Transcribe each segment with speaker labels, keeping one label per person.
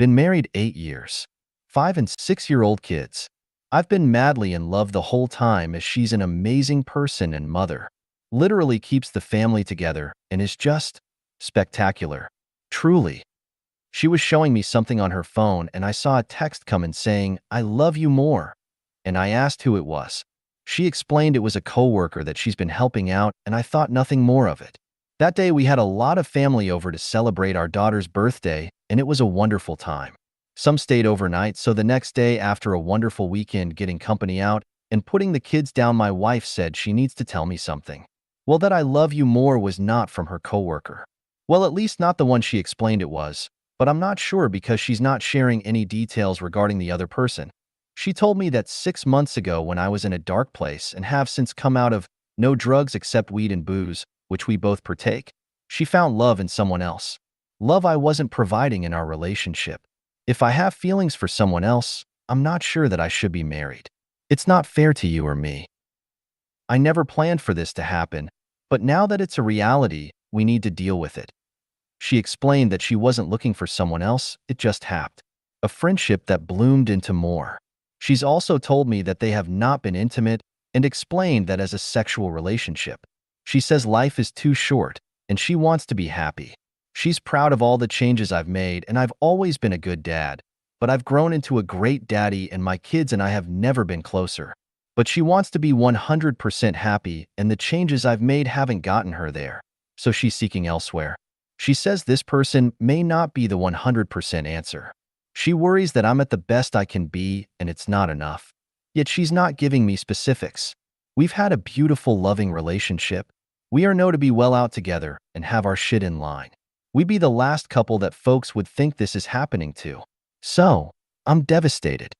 Speaker 1: Been married 8 years. 5 and 6-year-old kids. I've been madly in love the whole time as she's an amazing person and mother. Literally keeps the family together and is just spectacular. Truly. She was showing me something on her phone and I saw a text come in saying, "I love you more." And I asked who it was. She explained it was a coworker that she's been helping out and I thought nothing more of it. That day we had a lot of family over to celebrate our daughter's birthday and it was a wonderful time. Some stayed overnight, so the next day after a wonderful weekend getting company out and putting the kids down, my wife said she needs to tell me something. Well, that "I love you more" was not from her coworker. Well, at least not the one she explained it was, but I'm not sure because she's not sharing any details regarding the other person. She told me that 6 months ago when I was in a dark place and have since come out of no drugs except weed and booze, which we both partake, she found love in someone else. Love I wasn't providing in our relationship. If I have feelings for someone else, I'm not sure that I should be married. It's not fair to you or me. I never planned for this to happen, but now that it's a reality, we need to deal with it. She explained that she wasn't looking for someone else, it just happened. A friendship that bloomed into more. She's also told me that they have not been intimate and explained that as a sexual relationship. She says life is too short and she wants to be happy. She's proud of all the changes I've made and I've always been a good dad, but I've grown into a great daddy and my kids and I have never been closer. But she wants to be 100% happy and the changes I've made haven't gotten her there, so she's seeking elsewhere. She says this person may not be the 100% answer. She worries that I'm at the best I can be and it's not enough. Yet she's not giving me specifics. We've had a beautiful, loving relationship. We are know to be well out together and have our shit in line. We be the last couple that folks would think this is happening to. So, I'm devastated.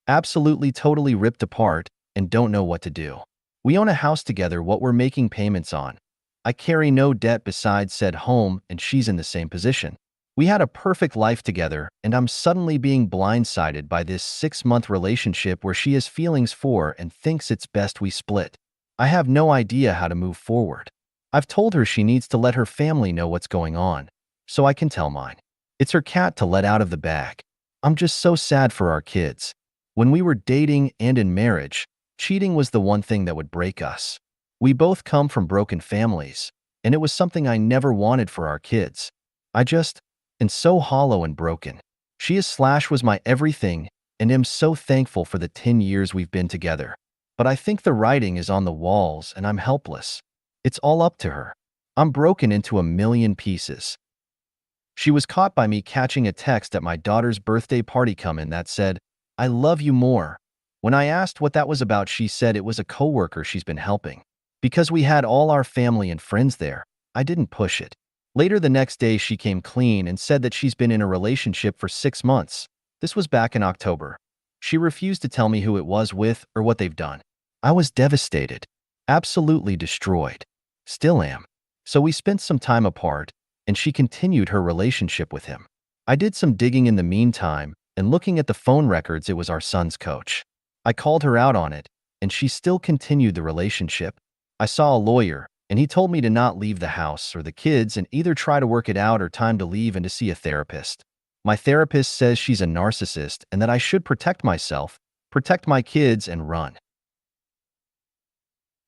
Speaker 1: Absolutely totally ripped apart and don't know what to do. We own a house together what we're making payments on. I carry no debt besides said home and she's in the same position. We had a perfect life together and I'm suddenly being blindsided by this 6-month relationship where she has feelings for and thinks it's best we split. I have no idea how to move forward. I've told her she needs to let her family know what's going on, so I can tell mine. It's her cat to let out of the bag. I'm just so sad for our kids. When we were dating and in marriage, cheating was the one thing that would break us. We both come from broken families, and it was something I never wanted for our kids. I just am so hollow and broken. She is / was my everything, and am so thankful for the 10 years we've been together. But I think the writing is on the walls and I'm helpless. It's all up to her. I'm broken into a million pieces. She was caught by me catching a text at my daughter's birthday party come in that said, "I love you more." When I asked what that was about, she said it was a coworker she's been helping. Because we had all our family and friends there, I didn't push it. Later the next day she came clean and said that she's been in a relationship for 6 months. This was back in October. She refused to tell me who it was with or what they've done. I was devastated. Absolutely destroyed. Still am. So we spent some time apart, and she continued her relationship with him. I did some digging in the meantime, and looking at the phone records, it was our son's coach. I called her out on it, and she still continued the relationship. I saw a lawyer, and he told me to not leave the house or the kids and either try to work it out or time to leave and to see a therapist. My therapist says she's a narcissist and that I should protect myself, protect my kids, and run.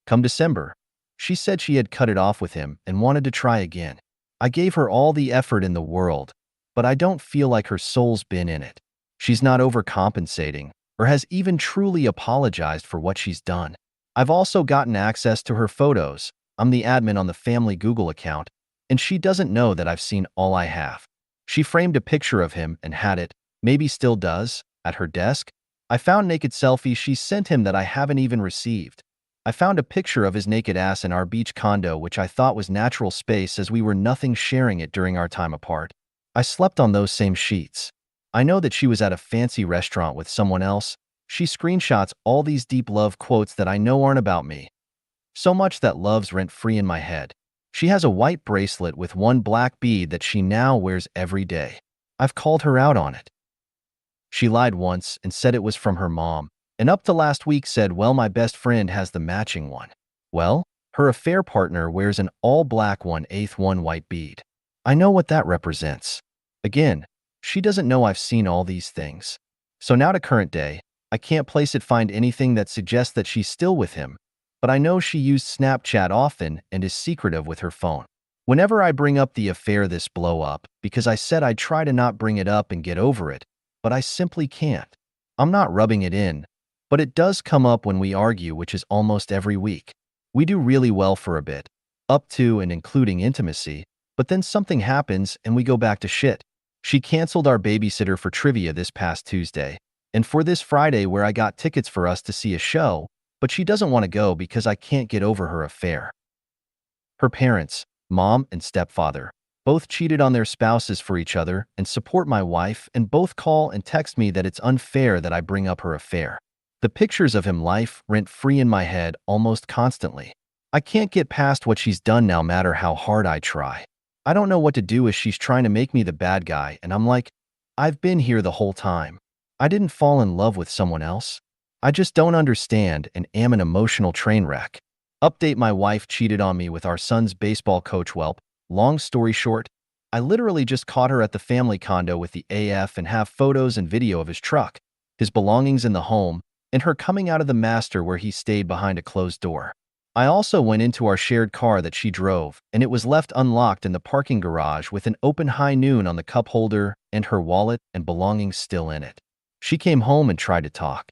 Speaker 1: Come December, she said she had cut it off with him and wanted to try again. I gave her all the effort in the world, but I don't feel like her soul's been in it. She's not overcompensating or has even truly apologized for what she's done. I've also gotten access to her photos. I'm the admin on the family Google account, and she doesn't know that I've seen all I have. She framed a picture of him and had it, maybe still does, at her desk. I found naked selfies she sent him that I haven't even received. I found a picture of his naked ass in our beach condo, which I thought was natural space as we were nothing sharing it during our time apart. I slept on those same sheets. I know that she was at a fancy restaurant with someone else. She screenshots all these deep love quotes that I know aren't about me. So much that love's rent-free in my head. She has a white bracelet with one black bead that she now wears every day. I've called her out on it. She lied once and said it was from her mom, and up to last week said, well, my best friend has the matching one. Well, her affair partner wears an all-black 1/8 one white bead. I know what that represents. Again, She doesn't know I've seen all these things. So now to current day, I can't find anything that suggests that she's still with him, but I know she used Snapchat often and is secretive with her phone. Whenever I bring up the affair, this blow up, because I said I'd try to not bring it up and get over it, but I simply can't. I'm not rubbing it in, but it does come up when we argue, which is almost every week. We do really well for a bit, up to and including intimacy, but then something happens and we go back to shit. She canceled our babysitter for trivia this past Tuesday, and for this Friday where I got tickets for us to see a show, but she doesn't want to go because I can't get over her affair. Her parents, mom and stepfather, both cheated on their spouses for each other and support my wife, and both call and text me that it's unfair that I bring up her affair. The pictures of him life rent-free in my head almost constantly. I can't get past what she's done now, matter how hard I try. I don't know what to do as she's trying to make me the bad guy, and I'm like, I've been here the whole time. I didn't fall in love with someone else. I just don't understand and am an emotional train wreck. Update: my wife cheated on me with our son's baseball coach. Welp, long story short, I literally just caught her at the family condo with the AF and have photos and video of his truck, his belongings in the home, and her coming out of the master where he stayed behind a closed door. I also went into our shared car that she drove, and it was left unlocked in the parking garage with an open high noon on the cup holder and her wallet and belongings still in it. She came home and tried to talk.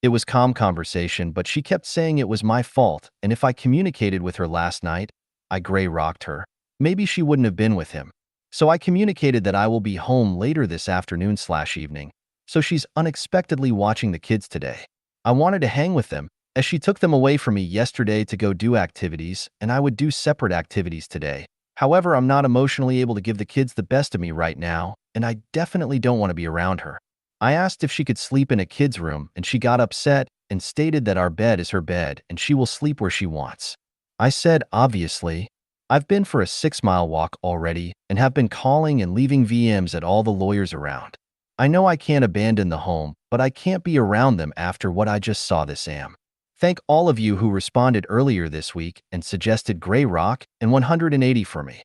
Speaker 1: It was calm conversation, but she kept saying it was my fault, and if I communicated with her last night, I gray rocked her. Maybe she wouldn't have been with him. So I communicated that I will be home later this afternoon/evening, so she's unexpectedly watching the kids today. I wanted to hang with them, as she took them away from me yesterday to go do activities, and I would do separate activities today. However, I'm not emotionally able to give the kids the best of me right now, and I definitely don't want to be around her. I asked if she could sleep in a kid's room, and she got upset and stated that our bed is her bed and she will sleep where she wants. I said, obviously. I've been for a 6-mile walk already and have been calling and leaving VMs at all the lawyers around. I know I can't abandon the home, but I can't be around them after what I just saw this am. Thank all of you who responded earlier this week and suggested Gray Rock and 180 for me.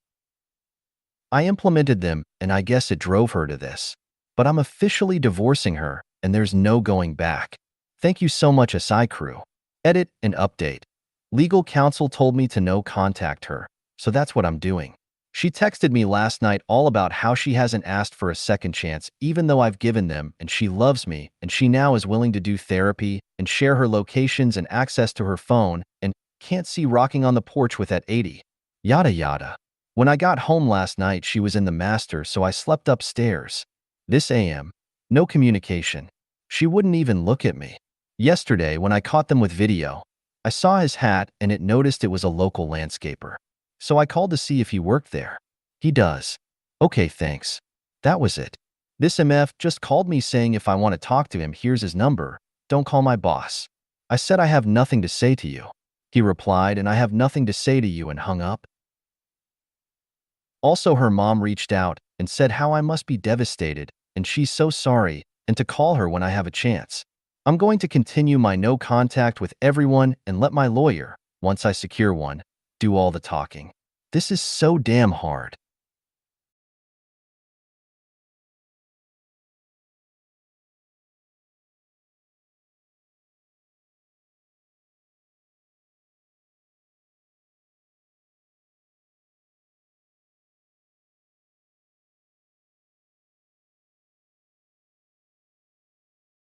Speaker 1: I implemented them, and I guess it drove her to this. But I'm officially divorcing her, and there's no going back. Thank you so much, SI crew. Edit and update. Legal counsel told me to no contact her, so that's what I'm doing. She texted me last night all about how she hasn't asked for a second chance even though I've given them, and she loves me, and she now is willing to do therapy and share her locations and access to her phone, and can't see rocking on the porch with at 80. Yada yada. When I got home last night, she was in the master, so I slept upstairs. This AM, no communication. She wouldn't even look at me. Yesterday, when I caught them with video, I saw his hat and it noticed it was a local landscaper. So I called to see if he worked there. He does. Okay, thanks. That was it. This MF just called me saying if I want to talk to him, here's his number. Don't call my boss. I said I have nothing to say to you. He replied, and I have nothing to say to you, and hung up. Also, her mom reached out and said how I must be devastated, and she's so sorry, and to call her when I have a chance. I'm going to continue my no contact with everyone and let my lawyer, once I secure one, do all the talking. This is so damn hard.